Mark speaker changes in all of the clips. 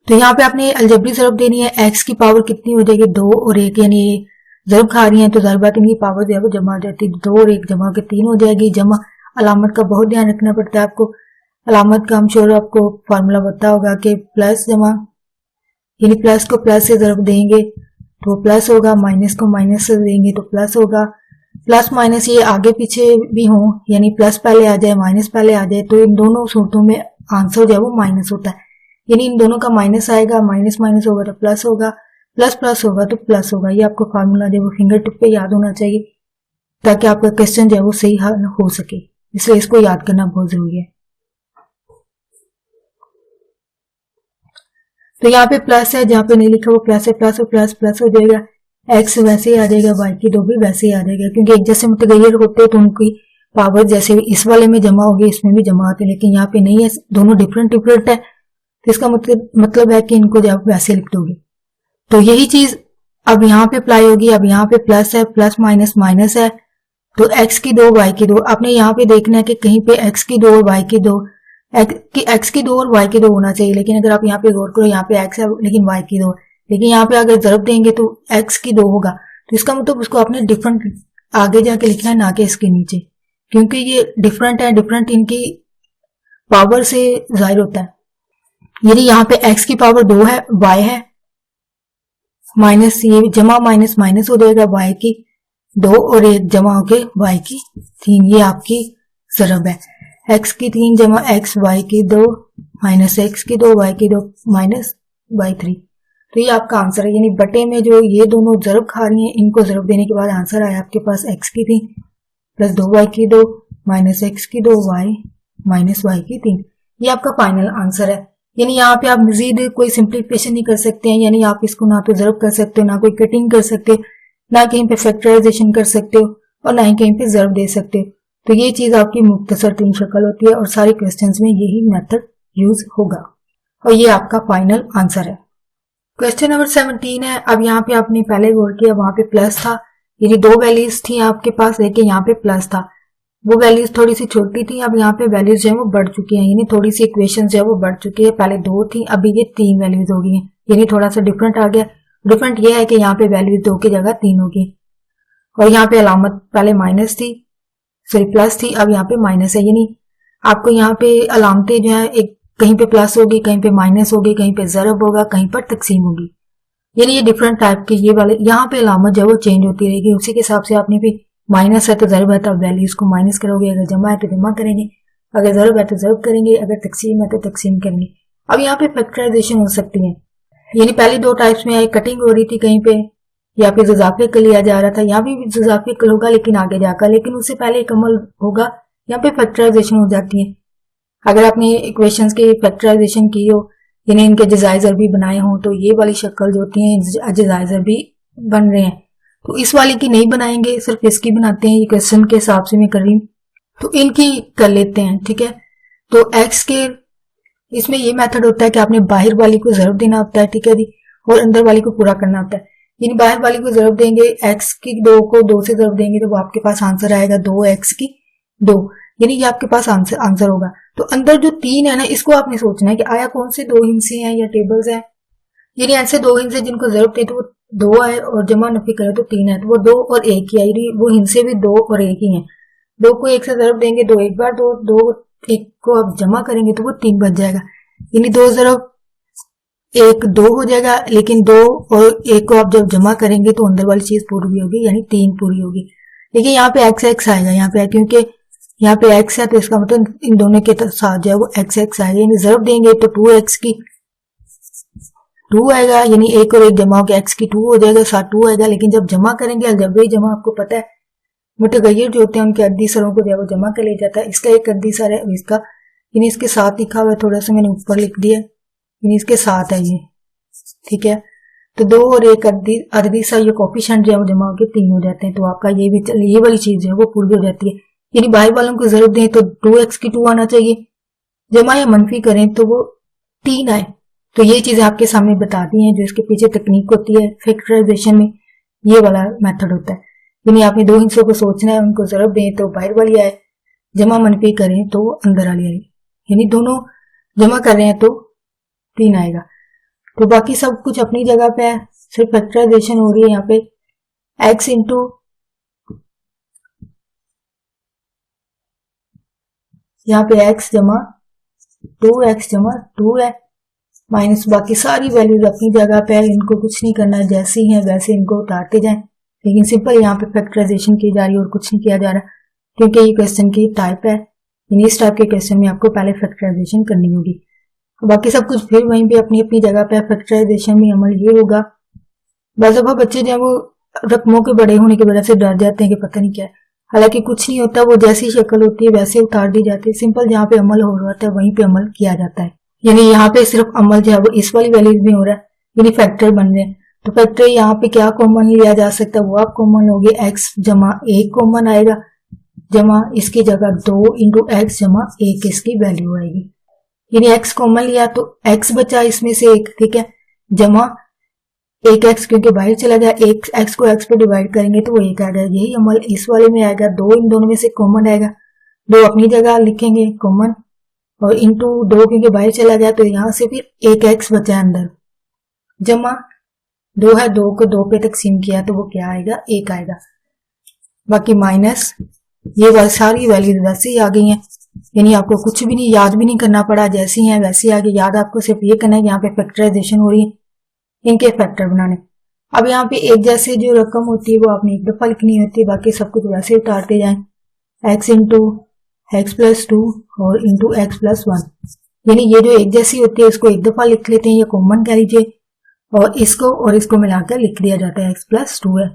Speaker 1: तो यहाँ पे आपने अलजेब्रिक ज़रब देनी है। एक्स की पावर कितनी हो जाएगी, 2 और 1, यानी ये ज़रब खा रही है तो ज़रबात इनकी पावर जो है वो जमा हो जाती है। 2 और 1 जमा के 3 हो जाएगी। जमा अलामत का बहुत ध्यान रखना पड़ता है आपको। अलामत का हम श्योर आपको फार्मूला पता होगा कि प्लस जमा, यानी प्लस को प्लस से ज़रब देंगे तो प्लस होगा, माइनस को माइनस से देंगे तो प्लस होगा। प्लस माइनस ये आगे पीछे भी हो, यानी प्लस पहले आ जाए माइनस पहले आ जाए, तो इन दोनों सूरतों में आंसर जो है वो माइनस होता है। यानी इन दोनों का माइनस आएगा, माइनस माइनस होगा तो प्लस होगा, प्लस प्लस होगा तो प्लस होगा। ये आपको फार्मूला जो है वो फिंगर टिप पे याद होना चाहिए ताकि आपका क्वेश्चन जो है वो सही हल हो सके, इसलिए इसको याद करना बहुत जरूरी है। तो यहाँ पे प्लस है, जहाँ पे नहीं लिखा वो प्लस है, प्लस और प्लस प्लस हो जाएगा। एक्स वैसे ही आ जाएगा, वाई की 2 भी वैसे ही आ जाएगा, क्योंकि एक जैसे मुतगय्यर होते हैं तो उनकी पावर जैसे इस वाले में जमा होगी इसमें भी जमा होती है, लेकिन यहाँ पे नहीं है, दोनों डिफरेंट डिफरेंट है। तो इसका मतलब है कि इनको जब वैसे लिख दोगे तो यही चीज अब यहाँ पे अप्लाई होगी। अब यहाँ पे प्लस है, प्लस माइनस माइनस है, तो एक्स की 2 वाई की 2। आपने यहाँ पे देखना है कि कहीं पे एक्स की 2 और वाई की 2, एक्स की 2 और वाई की 2 होना चाहिए, लेकिन अगर आप यहाँ पे गौर करो यहाँ पे एक्स है लेकिन वाई की 2, लेकिन यहाँ पे अगर ज़रब देंगे तो एक्स की 2 होगा, तो इसका मतलब उसको आपने डिफरेंट आगे जाके लिखना है, ना कि इसके नीचे, क्योंकि ये डिफरेंट है। डिफरेंट इनकी पावर से जाहिर होता है। यानी यहाँ पे एक्स की पावर 2 है, वाई है माइनस, ये जमा माइनस माइनस हो जाएगा, वाई की 2 और 1 जमा होके वाई की 3, ये आपकी ज़रब है। एक्स की 3 जमा एक्स, वाई की 2 माइनस एक्स की 2, वाई की 2 माइनस वाई 3। तो ये आपका आंसर है। यानी बटे में जो ये दोनों ज़रब खा रही हैं, इनको ज़रब देने के बाद आंसर आया आपके पास एक्स की 3 प्लस 2 वाई की 2 माइनस एक्स की 2 वाई माइनस वाई की 3। ये आपका फाइनल आंसर है। यानी यहाँ पे आप मजीद कोई सिंप्लीफिकेशन नहीं कर सकते हैं, यानी आप इसको ना तो ज़रब कर सकते हो, ना कोई कटिंग कर सकते हो, ना कहीं पे फैक्टराइजेशन कर सकते हो, और ना ही कहीं पे ज़रब दे सकते हो। तो ये चीज आपकी मुख्तसर 3 शक्ल होती है और सारे क्वेश्चंस में यही मेथड यूज होगा, और ये आपका फाइनल आंसर है। क्वेश्चन नंबर 17 है। अब यहाँ पे आपने पहले गौर किया, वहां पे प्लस था, यानी 2 वैल्यूज थी आपके पास, लेकिन यहाँ पे प्लस था, वो वैल्यूज थोड़ी सी छोटी थी। अब यहाँ पे वैल्यूज जो है वो बढ़ चुकी हैं, यानी थोड़ी सी इक्वेशन जो है वो बढ़ चुकी है। पहले 2 थी, अभी ये 3 वैल्यूज हो गई हैं, यानी थोड़ा सा डिफरेंट आ गया। डिफरेंट ये है कि यहाँ पे वैल्यूज 2 की जगह 3 होगी, और यहाँ पे अलामत पहले माइनस थी, सॉरी प्लस थी, अब यहाँ पे माइनस है। यानी आपको यहाँ पे अलामतें जो है एक कहीं पे प्लस होगी, कहीं पे माइनस होगी, कहीं पे ज़रब होगा, कहीं पर तकसीम होगी, यानी ये डिफरेंट टाइप के ये वाले यहाँ पे अलामत जो है वो चेंज होती रहेगी। उसी के हिसाब से आपने भी माइनस है तो ज़रब है तो वैल्यूज को माइनस करोगे, अगर जमा है तो जमा करेंगे, अगर ज़रब है तो ज़रब करेंगे, अगर तकसीम है तो तकसीम करेंगे। अब यहाँ पे फैक्टराइजेशन हो सकती है, यानी पहली 2 टाइप्स में कटिंग हो रही थी, कहीं पे या फिर जुजाफे कल लिया जा रहा था, यहाँ भी जुजाफे कल होगा लेकिन आगे जाकर, लेकिन उससे पहले एक अमल होगा, यहाँ पे फैक्टराइजेशन हो जाती है। अगर आपने इक्वेशंस की फैक्टराइजेशन की हो, यानी इनके जजाइजर भी बनाए हों, तो ये वाली शक्ल जो होती है जजाइजर भी बन रहे हैं, तो इस वाली की नहीं बनाएंगे, सिर्फ इसकी बनाते हैं। ये क्वेश्चन के हिसाब से मैं कर रही हूँ, तो इनकी कर लेते हैं, ठीक है। तो एक्स के इसमें ये मेथड होता है कि आपने बाहर वाली को ज़रब देना होता है, ठीक है जी, और अंदर वाली को पूरा करना होता है। यानी बाहर वाली को ज़रब देंगे, एक्स की 2 को 2 से ज़रब देंगे तो वो आपके पास आंसर आएगा 2x की 2, यानी ये आपके पास आंसर होगा। तो अंदर जो 3 है ना, इसको आपने सोचना है कि आया कौन से 2 हिस्से हैं या टेबल्स हैं, यानी ऐसे 2 हिस्से जिनको ज़रब थे तो वो 2 आए, और जमा नफी करे तो 3 है, तो वो 2 और 1 ही है, वो हिस्से भी 2 और 1 ही है। 2 को 1 से ज़रब देंगे, 2 एक बार, 2 1 को आप जमा करेंगे तो वो 3 बच जाएगा, यानी 2 ज़रब 1 2 हो जाएगा, लेकिन 2 और 1 को आप जब जमा करेंगे तो अंदर वाली चीज पूरी होगी, यानी 3 पूरी होगी। लेकिन यहाँ पे x आएगा, यहाँ पे क्योंकि यहाँ पे x है तो इसका मतलब इन दोनों के साथ जो है वो x आएगा, यानी ज़रब देंगे तो 2x की 2 आएगा, यानी 1 और 1 जमा होकर x की 2 हो जाएगा, साथ 2 आएगा। लेकिन जब जमा करेंगे, अलजबरी जमा आपको पता है मुतगय्यर जो होते हैं उनके अद्दी सरों को जो है वो जमा कर ले जाता है, इसका एक अद्दी सर है, इसका यानी इसके साथ लिखा हुआ है, थोड़ा सा मैंने ऊपर लिख दिया, यानी इसके साथ है ये, ठीक है। तो 2 और 1 अर्धी सा ये कोफिशिएंट जो है वो जमा होकर 3 हो जाते हैं, तो आपका ये वाली चीज जो है वो पूरी हो जाती है। यानी बाहर वालों को ज़रब दें तो 2x की 2 आना चाहिए, जमा या मनफी करें तो वो 3 आए। तो ये चीजें आपके सामने बता दी हैं, जो इसके पीछे तकनीक होती है फैक्टराइजेशन में, ये वाला मेथड होता है। यानी आपने 2 हिस्सों को सोचना है, उनको ज़रब दें तो बाहर वाली आए, जमा मनफी करें तो अंदर वाली आए, यानी दोनों जमा कर रहे हैं तो 3 आएगा। तो बाकी सब कुछ अपनी जगह पे है, सिर्फ फैक्टराइजेशन हो रही है यहाँ पे x इंटू यहाँ पे x जमा 2x जमा 2 है माइनस बाकी सारी वैल्यूज अपनी जगह पे है, इनको कुछ नहीं करना, जैसी हैं वैसे इनको उतारते जाएं। लेकिन सिंपल यहाँ पे फैक्टराइजेशन की जा रही है और कुछ नहीं किया जा रहा, क्योंकि ये क्वेश्चन की टाइप है। इस टाइप के क्वेश्चन में आपको पहले फैक्टराइजेशन करनी होगी, बाकी सब कुछ फिर वहीं पे अपनी अपनी जगह पे। फैक्टराइजेशन में अमल ये होगा, बस अब बच्चे जो है वो रकमों के बड़े होने की वजह से डर जाते हैं कि पता नहीं क्या है, हालांकि कुछ नहीं होता, वो जैसी शक्ल होती है वैसे उतार दी जाती है। सिंपल जहाँ पे अमल हो रहा होता है वहीं पे अमल किया जाता है, यानी यहाँ पे सिर्फ अमल जो है वो इस वाली वैल्यूज में हो रहा है, यानी फैक्टर बन रहे हैं। तो फैक्टर यहाँ पे क्या कॉमन लिया जा सकता है, वो आप कॉमन लोगे, x जमा 1 कॉमन आएगा, जमा इसकी जगह 2 इंटू एक्स जमा 1 इसकी वैल्यू आएगी, यानी x कॉमन लिया तो x बचा इसमें से 1, ठीक है, जमा 1x क्योंकि बाहर चला गया, एक x को x पे डिवाइड करेंगे तो वो 1 आ जाएगा। यही अमल इस वाले में आएगा, 2 इन दोनों में से कॉमन आएगा, 2 अपनी जगह लिखेंगे कॉमन, और इंटू 2 क्योंकि बाहर चला गया तो यहाँ से फिर 1x बचा अंदर, जमा 2 है, 2 को 2 पे तकसीम किया तो वो क्या आएगा, 1 आएगा। बाकी माइनस ये सारी वैल्यूज वैसे ही आ गई हैं, यानी आपको कुछ भी नहीं याद भी नहीं करना पड़ा, जैसी हैं वैसी आ गई। याद आपको सिर्फ ये करना है यहाँ पे फैक्टराइजेशन हो रही है, इनके फैक्टर बनाने। अब यहाँ पे एक जैसे जो रकम होती है वो आपने एक दफा लिखनी होती है, बाकी सब कुछ वैसे उतारते जाएं, x इंटू एक्स प्लस 2 और इंटू एक्स प्लस 1, यानी ये जो एक जैसी होती है इसको एक दफा लिख लेते हैं, ये कॉमन कह लीजिए, और इसको मिलाकर लिख दिया जाता है x प्लस 2 है,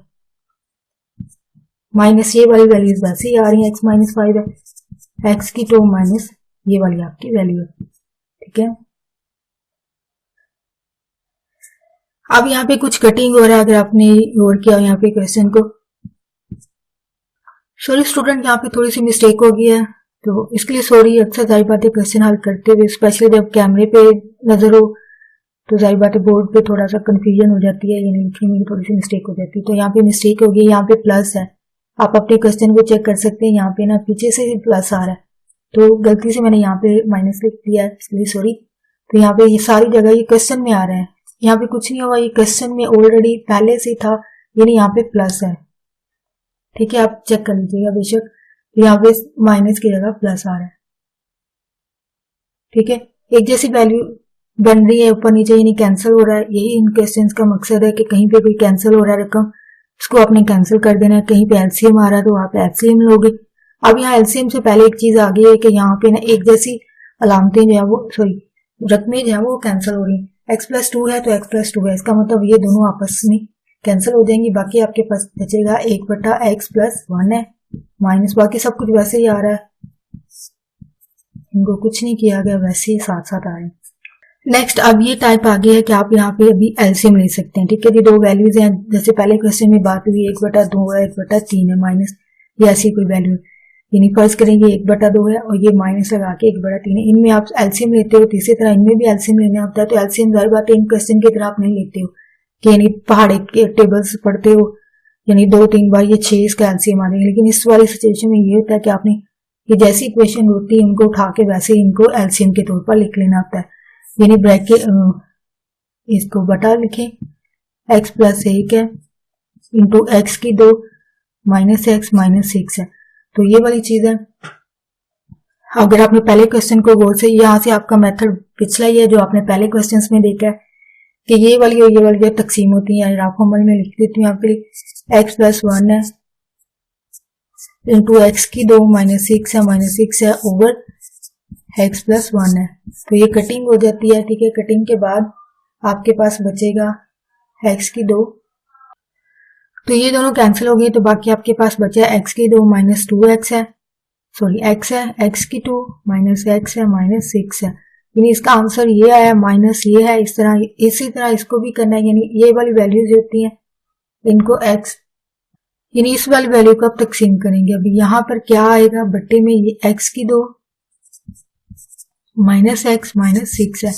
Speaker 1: माइनस ये वाली वैल्यूज वैसे ही आ रही है, x माइनस 5 है, x की 2 माइनस ये वाली आपकी वैल्यू है, ठीक है। अब यहाँ पे कुछ कटिंग हो रहा है, अगर आपने गौर किया यहाँ पे क्वेश्चन को, सॉरी स्टूडेंट यहाँ पे थोड़ी सी मिस्टेक हो गई है, तो इसके लिए सॉरी। अक्सर जाहिर बात है क्वेश्चन हल करते हुए, स्पेशली जब कैमरे पे नजर हो तो जाहिर बात है बोर्ड पे थोड़ा सा कंफ्यूजन हो जाती है, यानी लिखने में थोड़ी सी मिस्टेक हो जाती है। तो यहाँ पे मिस्टेक हो गई, यहाँ पे प्लस है, आप अपने क्वेश्चन को चेक कर सकते हैं, यहाँ पे ना पीछे से प्लस आ रहा है, तो गलती से मैंने यहाँ पे माइनस लिख दिया है, इसलिए सॉरी। तो यहाँ पे ये सारी जगह ये क्वेश्चन में आ रहा है, यहाँ पे कुछ नहीं हुआ, ये क्वेश्चन में ऑलरेडी पहले से था, यानी यहाँ पे प्लस है, ठीक है, आप चेक कर लीजिएगा बेशक। यहाँ पे माइनस की जगह प्लस आ रहा है, ठीक है, एक जैसी वैल्यू बन रही है ऊपर नीचे, यानी कैंसिल हो रहा है। यही इन क्वेश्चंस का मकसद है कि कहीं पे कोई कैंसिल हो रहा है रकम, इसको आपने कैंसिल कर देना है, कहीं पे एलसीएम आ रहा है तो आप एलसीएम लोगे। अब यहाँ एलसीएम से पहले एक चीज आ गई है कि यहाँ पे ना एक जैसी अलामतें जो है वो रकमें जो है वो कैंसिल हो रही है, x प्लस 2 है तो x प्लस 2 है, इसका मतलब ये दोनों आपस में कैंसिल हो जाएंगी, बाकी आपके पास बचेगा 1 बटा एक्स प्लस 1 है, माइनस बाकी सब कुछ वैसे ही आ रहा है, इनको कुछ नहीं किया गया, वैसे ही साथ साथ आ रहे हैं। नेक्स्ट अब ये टाइप आ गया है कि आप यहाँ पे अभी एलसीएम ले सकते हैं, ठीक है, ये दो वैल्यूज हैं, जैसे पहले क्वेश्चन में बात हुई 1 बटा 2 है, 1 बटा 3 है, माइनस ये ऐसी कोई वैल्यू, यानी फर्ज करेंगे 1 बटा 2 है और ये माइनस लगा के 1 बटा 3 है, इनमें आप एलसीएम लेते हो, तीसरी तरह इनमें भी एलसीएम लेना होता है। तो एलसीएम जाहिर बात है इन क्वेश्चन की तरह आप नहीं लेते हो कि यानी पहाड़े के टेबल्स पढ़ते हो, यानी 2-3 बार ये 6 इसका एलसीएम आ जाएगा, लेकिन इस वाली सिचुएशन में ये होता है कि आपने ये जैसी इक्वेशन होती है उनको उठा के वैसे इनको एलसीएम के तौर पर लिख लेना होता है, यानी ब्रैकेट इसको बटा लिखें, x प्लस 1 है इंटू एक्स की 2 माइनस एक्स माइनस 6 है, तो ये वाली चीज है। अगर आपने पहले क्वेश्चन को गौर से, यहाँ से आपका मेथड पिछला ही है जो आपने पहले क्वेश्चंस में देखा है कि ये वाली और ये वाली जो तकसीम होती है, आपको अमल में लिख देती हूँ यहाँ पे, x प्लस 1 है इंटू एक्स की 2 माइनस 6 है, माइनस 6 है ओवर x प्लस 1 है, तो ये कटिंग हो जाती है, ठीक है। कटिंग के बाद आपके पास बचेगा x की 2, तो ये दोनों कैंसिल हो गए, तो बाकी आपके पास बचा x की 2 माइनस 2x है, सॉरी x है, x की 2 माइनस x है माइनस 6 है, यानी इसका आंसर ये आया, माइनस ये है, इस तरह इसी तरह इसको भी करना है, यानी ये वाली वैल्यूज होती हैं इनको x, यानी इस वाली वैल्यू को आप तकसीम करेंगे। अभी यहाँ पर क्या आएगा बट्टे में, ये x की 2 माइनस एक्स माइनस 6 है।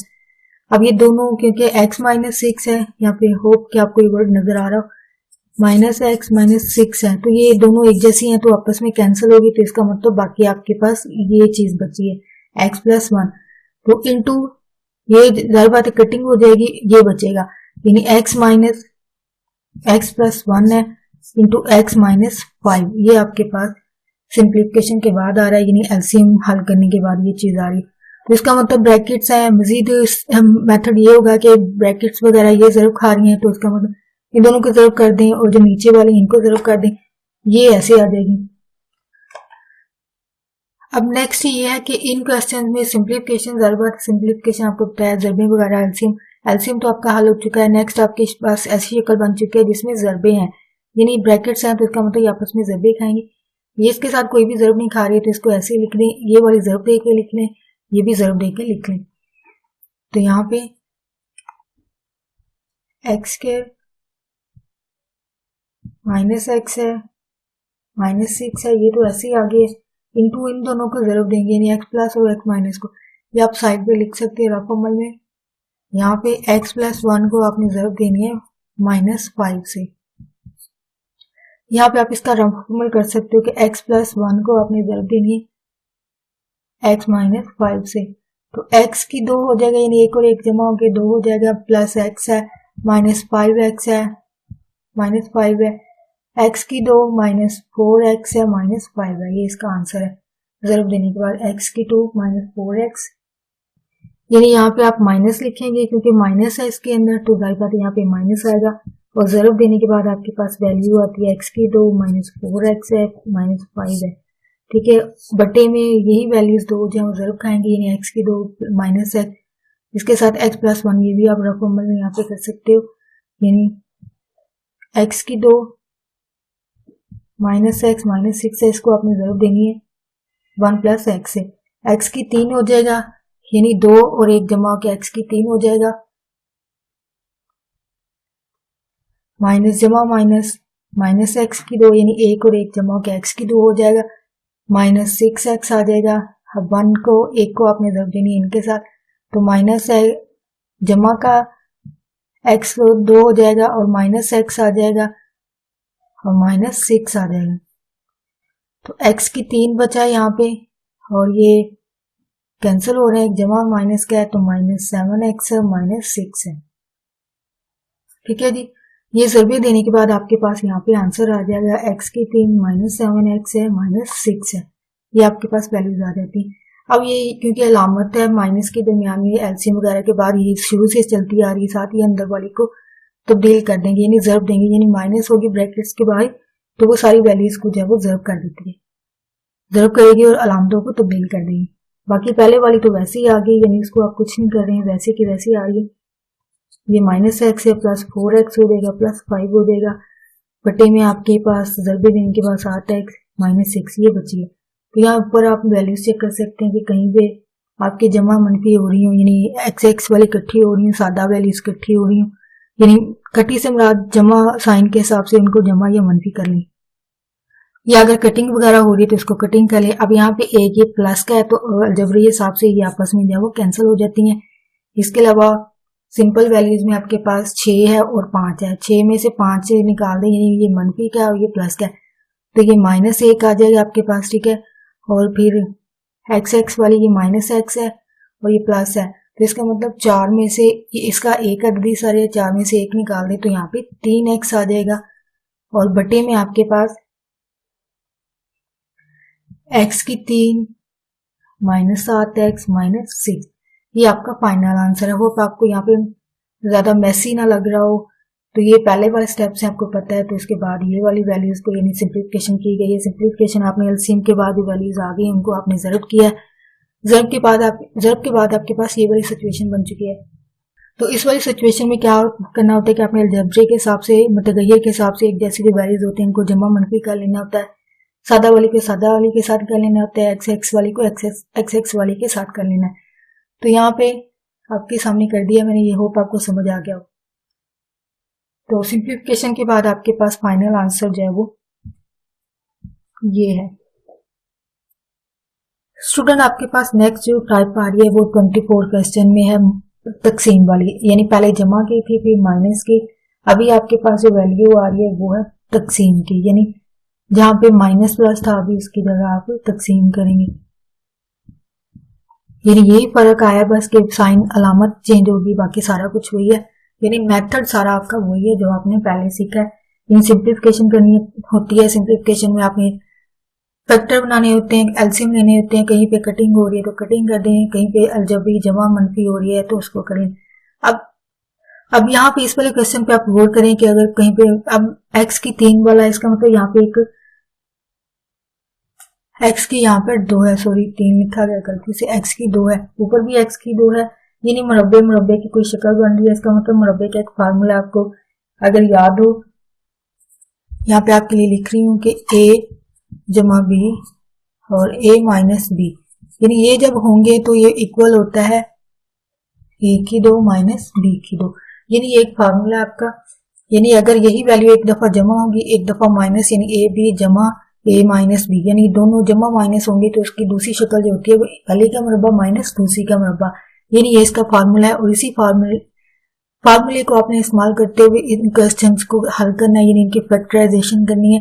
Speaker 1: अब ये दोनों क्योंकि x माइनस 6 है, यहाँ पे होप कि आपको ये वर्ड नजर आ रहा हो, माइनस एक्स माइनस 6 है, तो ये दोनों एक जैसी हैं तो आपस में कैंसिल होगी, तो इसका मतलब बाकी आपके पास ये चीज बची है x प्लस 1, तो इंटू ये जाहिर बात है कटिंग हो जाएगी, ये बचेगा, यानी x माइनस एक्स प्लस 1 है इंटू एक्स माइनस 5। ये आपके पास सिंप्लीफिकेशन के बाद आ रहा है, यानी एलसीएम हल करने के बाद ये चीज आ रही है। तो इसका मतलब ब्रैकेट्स है। मजीद मेथड ये होगा कि ब्रैकेट्स वगैरह ये ज़रूर खा रही हैं, तो इसका मतलब इन दोनों को ज़रूर कर दें और जो नीचे वाले इनको ज़रूर कर दें, ये ऐसे आ जाएगी। अब नेक्स्ट ये है कि इन क्वेश्चन में सिंप्लीफिकेशन, ज़रूरत सिंप्लीफिकेशन आपको पता है, ज़रबे वगैरह, एलसीएम तो आपका हल हो चुका है। नेक्स्ट आपके पास ऐसी शक्ल बन चुकी है जिसमें ज़रबे हैं, यानी ब्रैकेट्स हैं, तो इसका मतलब ये आपस में ज़रबे खाएंगे। ये इसके साथ कोई भी ज़रब नहीं खा रही है, तो इसको ऐसे ही लिख लें, ये वाली ज़रब दे के लिख लें, ये भी ज़रब दे के लिख लें। तो यहाँ पे एक्स स्क्वायर माइनस एक्स है माइनस 6 है, ये तो ऐसे ही आगे है, इंटू इन दोनों को ज़रब देंगे, यानी एक्स प्लस और एक्स माइनस को। ये आप साइड पे लिख सकते हैं रफ अमल में। यहाँ पे एक्स प्लस 1 को आपने ज़रब देनी है माइनस 5 से। यहाँ पे आप इसका रफ अमल कर सकते हो कि एक्स प्लस 1 को आपने ज़रब देनी है एक्स माइनस 5 से। तो एक्स की 2 हो जाएगा, यानी एक और एक जमा होकर 2 हो जाएगा, प्लस एक्स है माइनस 5x है माइनस 5 है, एक्स की 2 माइनस 4x है माइनस 5 है, ये इसका आंसर है। ज़रब देने के बाद एक्स की 2 माइनस 4x, यानी यहाँ पे आप माइनस लिखेंगे क्योंकि माइनस है इसके अंदर, तो जाहिर बात है यहाँ पे माइनस आएगा। और ज़रब देने के बाद आपके पास वैल्यू आती है एक्स की 2 माइनस 4x है माइनस 5 है, ठीक है। बटे में यही वैल्यूज दो जो हम ज़रब खाएंगे, यानी एक्स की 2 माइनस एक्स, इसके साथ एक्स प्लस 1, ये भी आप रफ अमल में यहाँ पे कर सकते हो, यानी एक्स की 2 माइनस एक्स माइनस 6 है, इसको आपने ज़रब देनी है 1 प्लस एक्स से। एक्स की 3 हो जाएगा, यानी 2 और 1 जमा होकर एक्स की 3 हो जाएगा, माइनस जमा माइनस माइनस एक्स की 2, यानी 1 और 1 जमा होकर एक्स की 2 हो जाएगा, माइनस 6x आ जाएगा। अब 1 को 1 को आपने ज़रब देनी है इनके साथ, तो माइनस है जमा का x 2 हो जाएगा और माइनस x आ जाएगा और माइनस 6 आ जाएगा। तो x की 3 बचा यहाँ पे और ये कैंसिल हो रहे हैं, जमा और माइनस क्या है, तो माइनस 7x है माइनस 6 है, ठीक है जी। ये ज़रबे देने के बाद आपके पास यहाँ पे आंसर आ जाएगा x की 3 माइनस 7x है माइनस 6 है, ये आपके पास वैल्यूज आ जाती हैं। अब ये क्योंकि अलामत है माइनस के दरमियान में एलसीएम वगैरह के बाद ये शुरू से चलती आ रही है, साथ ही अंदर वाली को तब्दील कर देंगे, यानी ज़रब देंगे, यानी माइनस होगी ब्रैकेट्स के बाहर, तो वो सारी वैल्यूज को जो है वो ज़रब कर देती है, ज़रब करेगी और अलामतों को तब्दील कर देगी। बाकी पहले वाली तो वैसे ही आ गई, यानी इसको आप कुछ नहीं कर रहे हैं, वैसे की वैसे आ रही है। ये माइनस एक्स है प्लस 4x हो जाएगा प्लस 5 हो जाएगा, बटे में आपके पास ज़रबे देने के बाद 7x माइनस 6 ये बची है। तो यहाँ ऊपर आप वैल्यूज चेक कर सकते हैं कि कहीं पे आपकी जमा मनफी हो रही हो, यानी एक्स एक्स वाली इकट्ठी हो रही हो, सादा वैल्यूज इकट्ठी हो रही हो, यानी कटी से मुराद जमा साइन के हिसाब से इनको जमा या मनफी कर लें, या अगर कटिंग वगैरह हो रही है तो इसको कटिंग कर लें। अब यहाँ पे एक ये प्लस का है तो अलजेब्रिक हिसाब से ये आपस में जो है वो कैंसिल हो जाती हैं। इसके अलावा सिंपल वैल्यूज में आपके पास 6 है और 5 है, 6 में से 5 से निकाल दें, यानी ये मनफी का है और ये प्लस का है, तो ये माइनस 1 आ जाएगा आपके पास, ठीक है। और फिर एक्स एक्स वाली ये माइनस एक्स है और ये प्लस है, तो इसका मतलब 4 में से इसका एक अददी सर है, 4 में से 1 निकाल दें तो यहाँ पे 3x आ जाएगा और बटे में आपके पास x की 3 माइनस 7x माइनस 6, ये आपका फाइनल आंसर है। होप आपको यहाँ पे ज्यादा मैसी ना लग रहा हो। तो ये पहले वाले स्टेप से आपको पता है, तो इसके बाद ये वाली वैल्यूज को यानी सिंप्लीफिकेशन की गई है। सिंप्लीफिकेशन आपने एलसीएम के बाद जो वैल्यूज आ गई उनको आपने ज़रब किया है, ज़रब के बाद आपके पास ये वाली सिचुएशन बन चुकी है। तो इस वाली सिचुएशन में क्या करना होता है कि आपने अलजेब्रे के हिसाब से, मुतगय्यर के हिसाब से एक जैसे जो वैल्यूज होते हैं इनको जमा मनफी कर लेना होता है, सादा वाली को सादा वाली के साथ कर लेना होता है, एक्स एक्स वाली को एक्स एक्स वाली के साथ कर लेना है। तो यहाँ पे आपके सामने कर दिया मैंने, ये होप आपको समझ आ गया हो। तो सिंप्लीफिकेशन के बाद आपके पास फाइनल आंसर जो है वो ये है। स्टूडेंट आपके पास नेक्स्ट जो टाइप आ रही है वो 24 क्वेश्चन में है तकसीम वाली, यानी पहले जमा की थी फिर माइनस की, अभी आपके पास जो वैल्यू आ रही है वो है तकसीम की, यानी जहां पे माइनस प्लस था अभी उसकी जगह आप तकसीम करेंगे। यानी यही फर्क आया बस कि साइन अलामत चेंज होगी, बाकी सारा कुछ वही है। यानी मेथड सारा आपका वही है जो आपने पहले सीखा है। यानी सिंप्लीफिकेशन करनी होती है, सिंप्लीफिकेशन में आपने फैक्टर बनाने होते हैं, एलसीएम लेने होते हैं, कहीं पे कटिंग हो रही है तो कटिंग कर दें, कहीं पे अलजबरी जमा मनफी हो रही है तो उसको करें। अब यहाँ पे इस वाले क्वेश्चन पे आप गौर करें कि अगर कहीं पे अब x की 3 वाला, इसका मतलब यहाँ पे एक x की यहाँ पे 2 है, सॉरी 3 लिखा गया गलती से, x की 2 है, ऊपर भी x की 2 है। यानी मुरब्बे मुरब्बे की कोई शक्ल बन रही है, इसका मतलब मुरब्बे का एक फार्मूला आपको अगर याद हो, यहाँ पे आपके लिए लिख रही हूँ कि a जमा b और a माइनस b, यानी ये जब होंगे तो ये इक्वल होता है a की 2 माइनस b की 2। यानी एक फार्मूला आपका, यानी अगर यही वैल्यू एक दफा जमा होगी एक दफा माइनस, यानी ए बी जमा ए माइनस बी, यानी दोनों जमा माइनस होंगे तो उसकी दूसरी शक्ल जो होती है वो पहले का मुरब्बा माइनस दूसरी का मुरब्बा, यानी ये इसका फार्मूला है। और इसी फार्मूले को आपने इस्तेमाल करते हुए इन क्वेश्चंस को हल करना है, यानी इनकी फैक्टराइजेशन करनी है।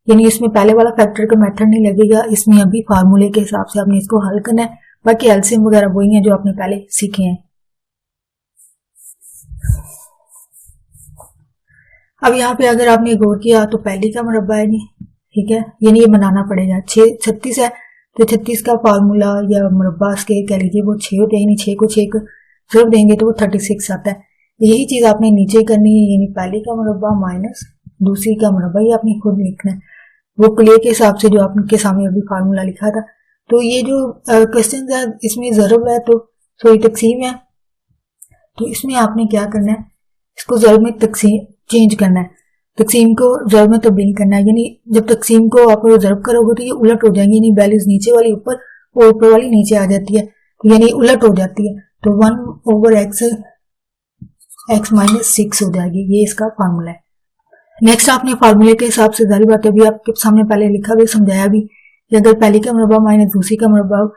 Speaker 1: यानी इसमें पहले वाला फैक्टर का मेथड नहीं लगेगा, इसमें अभी फार्मूले के हिसाब से आपने इसको हल करना है। बाकी एलसीएम वगैरह वही है जो आपने पहले सीखे हैं। अब यहाँ पे अगर आपने गौर किया तो पहली का मुरब्बा है नहीं, ठीक है, यानी ये बनाना पड़ेगा। 36 है तो 36 का फार्मूला या मुरब्बा इसके कह लीजिए वो 6 होते हैं, यानी 6 को 6 को सिर्फ देंगे तो वो 36 आता है। यही चीज आपने नीचे करनी है, यानी पहले का मुरब्बा माइनस दूसरी का मुरब्बा, ये आपने खुद लिखना है वो क्लियर के हिसाब से जो आपके सामने अभी फार्मूला लिखा था। तो ये जो क्वेश्चन है इसमें ज़रब है तो सॉरी तकसीम है, तो इसमें आपने क्या करना है, इसको ज़रब में तकसीम चेंज करना है, तकसीम को ज़रब में तब्दील करना है। यानी जब तकसीम को आप ज़रब करोगे तो ये उलट हो जाएंगे, यानी वैल्यूज नीचे वाली ऊपर और ऊपर वाली नीचे आ जाती है, तो यानी उलट हो जाती है, तो 1/x x माइनस 6 हो जाएगी। ये इसका फार्मूला है। नेक्स्ट आपने फार्मूले के हिसाब से जारी बात है अभी आपके सामने पहले लिखा भी समझाया भी कि अगर पहले का मुरब्बा माइनस दूसरी का मुरब्बा हो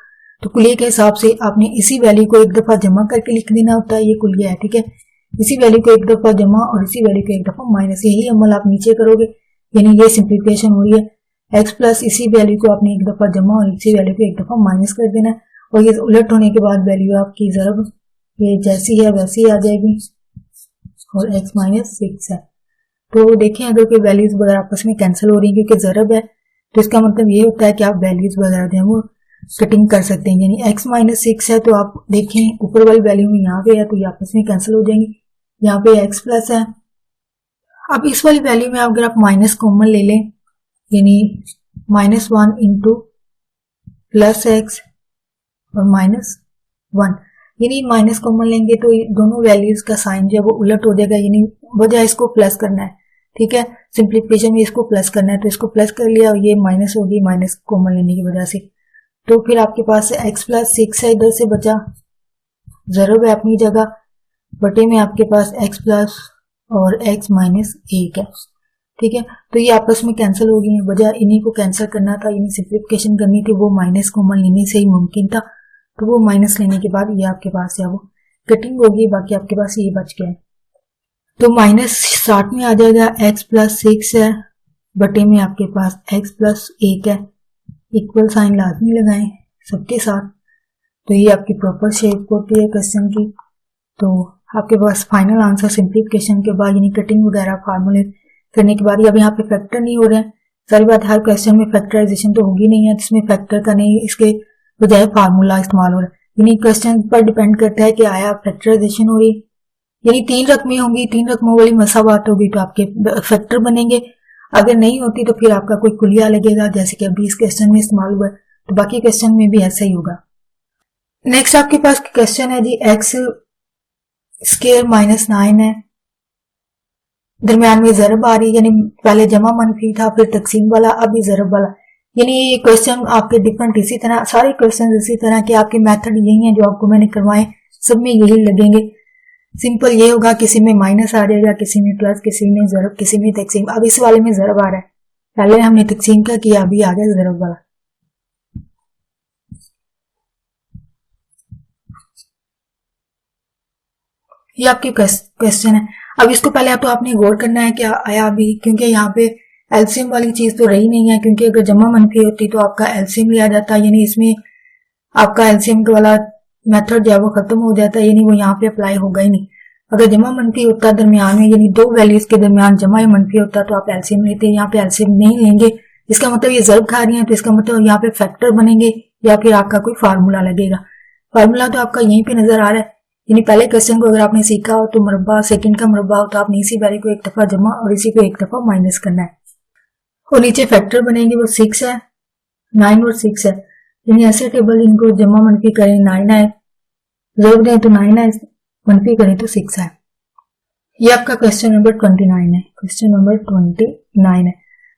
Speaker 1: तो कुलिये के हिसाब से आपने इसी वैल्यू को एक दफा जमा करके लिख देना होता है, ये कुलिया है, ठीक है। इसी वैल्यू को एक दफा जमा और इसी वैल्यू को एक दफा माइनस, यही अमल आप नीचे करोगे, यानी ये सिंप्लीफिकेशन हो रही है। x प्लस इसी वैल्यू को आपने एक दफा जमा और इसी वैल्यू को एक दफा माइनस कर देना है, और ये उलट होने के बाद वैल्यू आपकी ज़रब ये जैसी है वैसी आ जाएगी और x माइनस 6 है। तो देखें अगर कोई वैल्यूज वगैरह आपस में कैंसिल हो रही है क्योंकि ज़रब है, तो इसका मतलब ये होता है कि आप वैल्यूज वगैरह जो है वो कटिंग कर सकते हैं। यानी x माइनस 6 है तो आप देखें ऊपर वाली वैल्यू में यहाँ पे है तो ये आपस में कैंसिल हो जाएंगी, यहाँ पे x प्लस है। अब इस वाली वैल्यू में अगर आप माइनस कॉमन ले लें, यानी -1 इंटू प्लस एक्स और -1, यानी माइनस कॉमन लेंगे तो दोनों वैल्यूज का साइन जो है वो उलट हो जाएगा, यानी वजह इसको प्लस करना है, ठीक है। सिंप्लीफिकेशन में इसको प्लस करना है तो इसको प्लस कर लिया और ये माइनस होगी माइनस कॉमन लेने की वजह से। तो फिर आपके पास x प्लस 6 है, इधर से बचा ज़रब है अपनी जगह, बटे में आपके पास x प्लस और x माइनस 1 है, ठीक है। तो ये आपस में कैंसिल हो गई, वजह इन्हीं को कैंसिल करना था, यानी सिंप्लीफिकेशन करनी थी, वो माइनस कॉमन लेने से ही मुमकिन था, तो वो माइनस लेने के बाद ये आपके पास है वो कटिंग होगी, बाकी आपके पास ये बच गया है। तो -60 में आ जाएगा x प्लस 6 है, बटे में आपके पास x प्लस 1 है, इक्वल साइन लाजमी लगाएं सबके साथ। तो ये आपकी प्रॉपर शेप होती है क्वेश्चन की। तो आपके पास फाइनल आंसर सिंप्लीफिकेशन के बाद यानी कटिंग वगैरह फार्मूले करने के बाद, अब यहाँ पे फैक्टर नहीं हो रहे हैं, सारी बात हर क्वेश्चन में फैक्टराइजेशन तो होगी नहीं है, जिसमें फैक्टर का नहीं, इसके बजाय फार्मूला इस्तेमाल हो रहा है। यानी क्वेश्चन पर डिपेंड करता है कि आया फैक्टराइजेशन हो रही, यानी 3 रकमें होंगी, 3 रकमों वाली मसावात होगी तो आपके फैक्टर बनेंगे, अगर नहीं होती तो फिर आपका कोई कुलिया लगेगा, जैसे कि अभी इस क्वेश्चन में इस्तेमाल हुआ है, तो बाकी क्वेश्चन में भी ऐसा ही होगा। नेक्स्ट आपके पास क्वेश्चन है जी x स्क्वायर -9 है, दरम्यान में ज़रब आ रही है, यानी पहले जमा मनफी था फिर तकसीम वाला, अभी ज़रब वाला, यानी ये क्वेश्चन आपके डिफरेंट इसी तरह सारे क्वेश्चन इसी तरह के आपके मेथड यही है जो आपको मैंने करवाए, सब में यही लगेंगे। सिंपल ये होगा किसी में माइनस आ जाएगा, किसी में प्लस, किसी में ज़रब, किसी में तकसीम। अब इस वाले में ज़रब आ रहा है, पहले हमने तकसीम का किया, अभी आ गया ज़रब वाला। ये आपके क्वेश्चन है। अब इसको पहले तो आपने गौर करना है क्या आया अभी, क्योंकि यहाँ पे एलसीएम वाली चीज तो रही नहीं है, क्योंकि अगर जमा मनफी होती तो आपका एलसीएम लिया जाता, यानी इसमें आपका एलसीएम वाला मेथड जो है वो खत्म हो जाता है, यानी वो यहाँ पे अप्लाई होगा ही नहीं। अगर जमा मनफी होता दरमियान में, यानी दो वैल्यूज के दरमियान जमा या मनफी होता तो आप एलसीएम लेते, यहाँ पे एलसीएम नहीं लेंगे। इसका मतलब ये ज़र्ब खा रही है, तो इसका मतलब यहाँ पे फैक्टर बनेंगे या फिर आपका कोई फार्मूला लगेगा। फार्मूला तो आपका यहीं पे नजर आ रहा है, यानी पहले क्वेश्चन को अगर आपने सीखा हो तो मुरब्बा सेकंड का मुरब्बा हो तो आपने इसी वैल्यू को एक दफा जमा और इसी को एक दफा माइनस करना है। और नीचे फैक्टर बनेंगे, वो 6 है, 9 और 6 है, यानी ऐसे टेबल इनको जमा मनफी करें 9 है, ज़र्ब दें तो 9 है, मनफी करें तो 6 है। ये आपका क्वेश्चन नंबर 29 है। क्वेश्चन नंबर 29 है।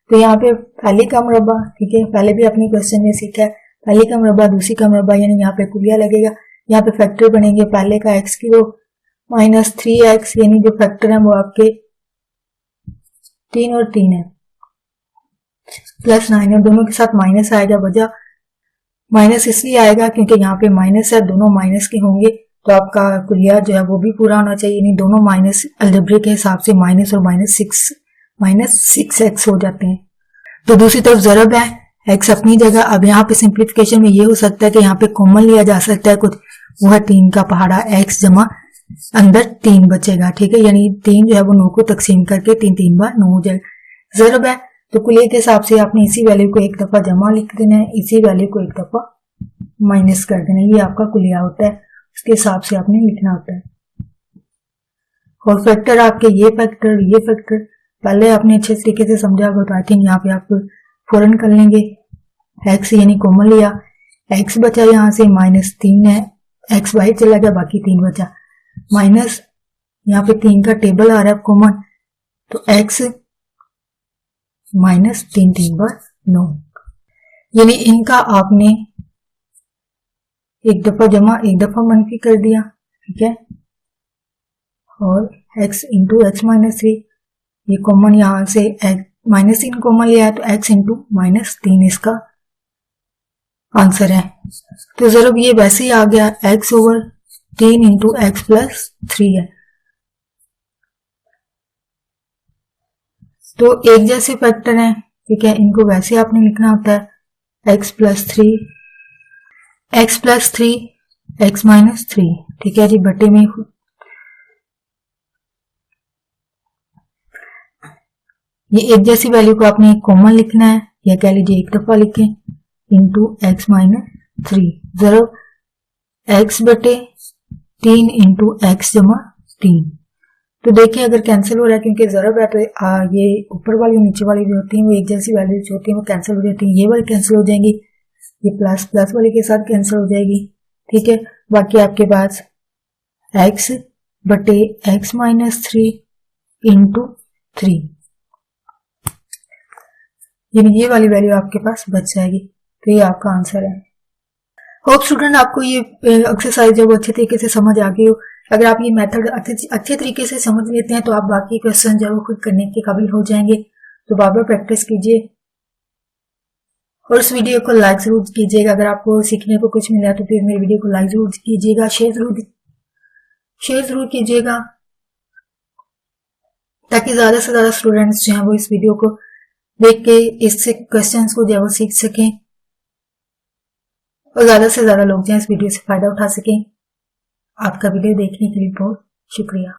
Speaker 1: तो यहाँ पे पहले का मुरब्बा, ठीक है, पहले भी अपने क्वेश्चन में सीखा है, पहले का मुरब्बा दूसरी का मुरब्बा, यानी यहाँ पे कुलिया लगेगा। यहाँ पे फैक्टर बनेंगे, पहले का x की रो माइनस 3x, यानी जो फैक्टर है वो आपके 3 और 3 है, प्लस 9 है, दोनों के साथ माइनस आएगा। वजह माइनस इसलिए आएगा क्योंकि यहाँ पे माइनस है, दोनों माइनस के होंगे तो आपका कुलिया जो है वो भी पूरा होना चाहिए, यानी दोनों माइनस अलजेब्रे के हिसाब से माइनस और माइनस 6x हो जाते हैं। तो दूसरी तरफ ज़रब है, x अपनी जगह। अब यहाँ पे सिंप्लीफिकेशन में ये हो सकता है कि यहाँ पे कॉमन लिया जा सकता है कुछ, वो है 3 का पहाड़ा, x जमा अंदर 3 बचेगा, ठीक है, यानी 3 जो है वो 9 को तकसीम करके 3 बार 9 हो जाएगा। ज़रब है तो कुलिये के हिसाब से आपने इसी वैल्यू को एक दफा जमा लिख देना है, इसी वैल्यू को एक दफा माइनस कर देना है, ये आपका कुलिया होता है, उसके हिसाब से आपने लिखना होता है। और फैक्टर आपके ये फैक्टर पहले आपने अच्छे तरीके से समझा होगा, तो आई थिंक यहाँ पे आप फौरन कर लेंगे। x यानी कॉमन लिया, x बचा यहाँ से -3 है, x बाहर चला गया, बाकी 3 बचा, माइनस यहाँ पे 3 का टेबल आ रहा है कॉमन, तो x -3 3 बार 9, यानी इनका आपने एक दफा जमा एक दफा मनफी कर दिया, ठीक है, और x इंटू x -3, ये कॉमन यहां से -3 कॉमन लिया है तो x इंटू -3 इसका आंसर है। तो ज़रब ये वैसे ही आ गया, x over 3 into x plus 3 है। तो एक जैसे फैक्टर हैं, ठीक है, इनको वैसे आपने लिखना होता है x प्लस 3 x माइनस 3, ठीक है जी, बटे में ये एक जैसी वैल्यू को आपने कॉमन लिखना है, या कह लीजिए एक दफा लिखें, इंटू x माइनस 3, ज़रब x बटे 3 इंटू x जमा 3। तो देखिए अगर कैंसिल हो रहा है, क्योंकि ज़रब है तो ये ऊपर वाली नीचे वाली जो होती है वो एक जैसी वैल्यूज होती है वो कैंसिल हो जाती है, ये वाली कैंसिल हो जाएंगी, ये प्लस वाले के साथ कैंसिल हो जाएगी, ठीक है। बाकी आपके पास x बटे x माइनस 3 इंटू 3, यानी ये वाली वैल्यू आपके पास बच जाएगी। तो ये आपका आंसर है। होप स्टूडेंट आपको ये एक्सरसाइज जो अच्छे तरीके से समझ आ गई हो। अगर आप ये मेथड अच्छे तरीके से समझ लेते हैं तो आप बाकी क्वेश्चन जो है वो खुद करने के काबिल हो जाएंगे। तो बार बार प्रैक्टिस कीजिए और इस वीडियो को लाइक जरूर कीजिएगा। अगर आपको सीखने को कुछ मिला तो प्लीज मेरी वीडियो को लाइक जरूर कीजिएगा, शेयर जरूर कीजिएगा, ताकि ज्यादा से ज्यादा स्टूडेंट्स जो हैं वो इस वीडियो को देख के इससे क्वेश्चंस को जो है वो सीख सकें और ज्यादा से ज्यादा लोग जो है इस वीडियो से फायदा उठा सकें। आपका वीडियो देखने के लिए बहुत शुक्रिया।